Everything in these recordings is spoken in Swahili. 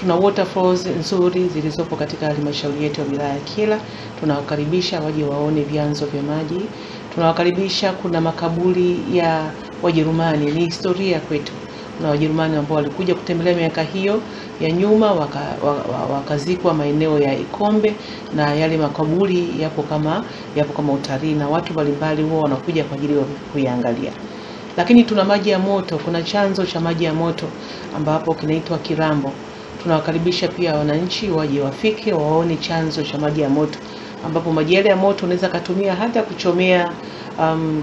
Tuna waterfalls nzuri zilizopo katika halmashauri yetu ya wilaya ya Kyela. Tunawakaribisha waje waone vyanzo vya maji. Tunawakaribisha, kuna makaburi ya Wajerumani, ni historia kwetu. Na Wajerumani ambao walikuja kutembelea miaka hiyo ya nyuma wakazikwa maeneo ya Ikombe, na yale makaburi yapo kama utalii, na watu mbalimbali huwa wanakuja kwa ajili ya kuyaangalia. Lakini tuna maji ya moto, kuna chanzo cha maji ya moto ambapo kinaitwa Kirambo. Tunawakaribisha pia wananchi waje wafike waone chanzo cha maji ya moto, ambapo maji yale ya moto unaweza kutumia hata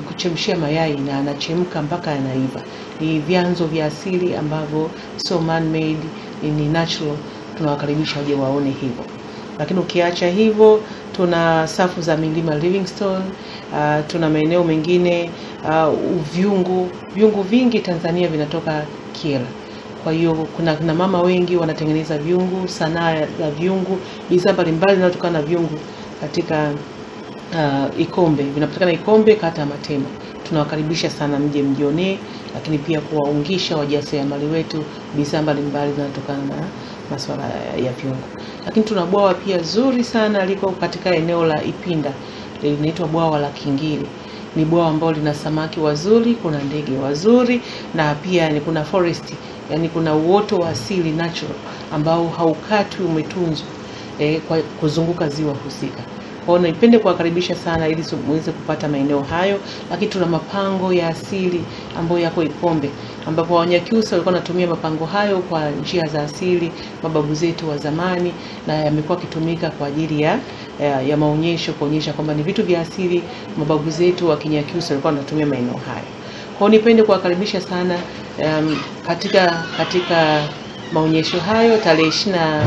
kuchemshia mayai na anachemka mpaka yanaiva. Ni vyanzo vya asili ambavyo so man made, ni natural. Tunawakaribisha waje waone hivyo. Lakini ukiacha hivyo, tuna safu za milima Livingstone, tuna maeneo mengine, viungu vingi Tanzania vinatoka Kyela. Kwa hiyo kuna mama wengi wanatengeneza viungu, sanaa ya viungu, bidhaa mbalimbali zinazotokana na viungu katika Ikombe. Vinapatikana Ikombe, kata Matema. Tunawakaribisha sana mje mjionee, lakini pia kuwaungisha wajasiriamali wetu bidhaa mbalimbali zinazotokana na masuala ya viungo. Lakini tuna bwawa pia zuri sana liko katika eneo la Ipinda, linaitwa bwawa la Kingili. Ni bwawa ambalo lina samaki wazuri, kuna ndege wazuri, na pia kuna forest, yani kuna uoto wa asili natural ambao haukatwi, umetunzwa kwa kuzunguka ziwa husika. Kwa hiyo nipende kuwakaribisha sana ili muweze kupata maeneo hayo. Lakini tuna mapango ya asili ambayo yako Ikombe, ambapo Wanyakyusa walikuwa wanatumia mapango hayo kwa njia za asili, mababu zetu wa zamani, na yamekuwa kitumika kwa ajili ya maonyesho, kuonyesha kwamba ni vitu vya asili mababu zetu wa Kinyakyusa walikuwa wanatumia maeneo hayo. Kwa hiyo nipende kuwakaribisha sana katika maonyesho hayo tarehe 24,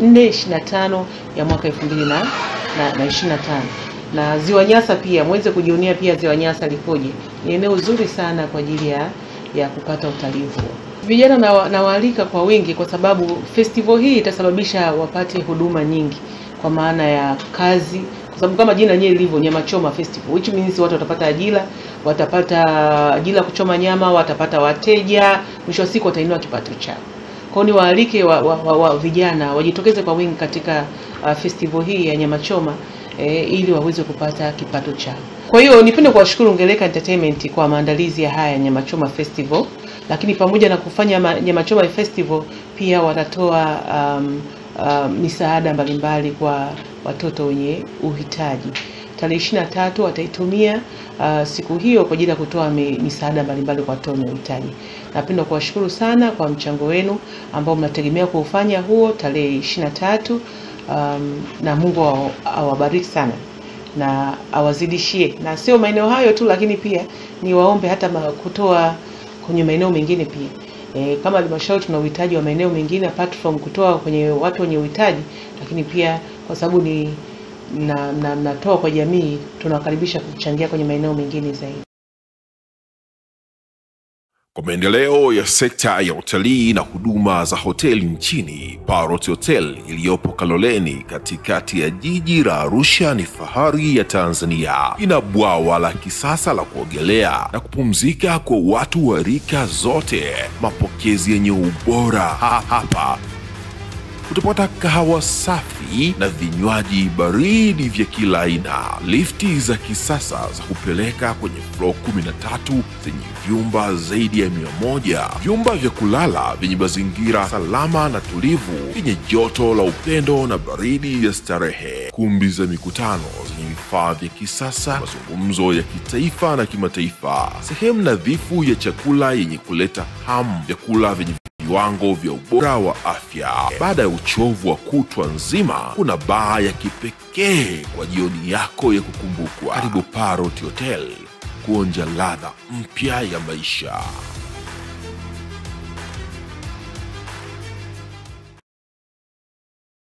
25 ya mwaka 2025. Na Ziwa Nyasa pia muweze kujionea pia Ziwa Nyasa likoje. Ni eneo zuri sana kwa ajili ya kupata utalii huo. Vijana na waalika kwa wingi, kwa sababu festival hii itasababisha wapate huduma nyingi, kwa maana ya kazi, kwa sababu kama jina lenyewe lilivyo, Nyama Choma Festival, which means watu watapata ajira kuchoma nyama, watapata wateja, mwisho wa siku watainua kipato chao. Kwa hiyo ni waalike vijana wajitokeze kwa wingi katika festival hii ya Nyama Choma ili waweze kupata kipato chao. Kwa hiyo nipende kuwashukuru Ngeleka Entertainment kwa maandalizi ya haya Nyama Choma Festival, lakini pamoja na kufanya Nyama Choma Festival pia watatoa misaada mbalimbali kwa watoto wenye uhitaji. Tarehe 23 wataitumia siku hiyo kwa ajili ya kutoa misaada mbalimbali kwa watoto wenye uhitaji. Napenda kuwashukuru sana kwa mchango wenu ambao mnategemea kufanya huo tarehe 23, na Mungu awabariki sana na awazidishie. Na sio maeneo hayo tu, lakini pia ni waombe hata kutoa kwenye maeneo mengine pia. Kama halmashauri tuna uhitaji wa maeneo mengine apart from kutoa kwenye watu wenye uhitaji, lakini pia kwa sababu ni natoa kwa jamii, tunawakaribisha kuchangia kwenye maeneo mengine zaidi. Kwa maendeleo ya sekta ya utalii na huduma za hoteli nchini, Parrot Hotel iliyopo Kaloleni katikati ya jiji la Arusha ni fahari ya Tanzania. Ina bwawa la kisasa la kuogelea na kupumzika kwa watu wa rika zote, mapokezi yenye ubora. Hapa utapata kahawa safi na vinywaji baridi vya kila aina, lifti za kisasa za kupeleka kwenye floor 13 zenye vyumba zaidi ya 100, vyumba vya kulala vyenye mazingira salama na tulivu, vyenye joto la upendo na baridi ya starehe, kumbi za mikutano zenye vifaa vya kisasa, mazungumzo ya kitaifa na kimataifa, sehemu nadhifu ya chakula yenye kuleta hamu, vyakula vyenye viwango vya ubora wa afya. Baada ya uchovu wa kutwa nzima, kuna baa ya kipekee kwa jioni yako ya kukumbukwa. Karibu Parrot Hotel kuonja ladha mpya ya maisha.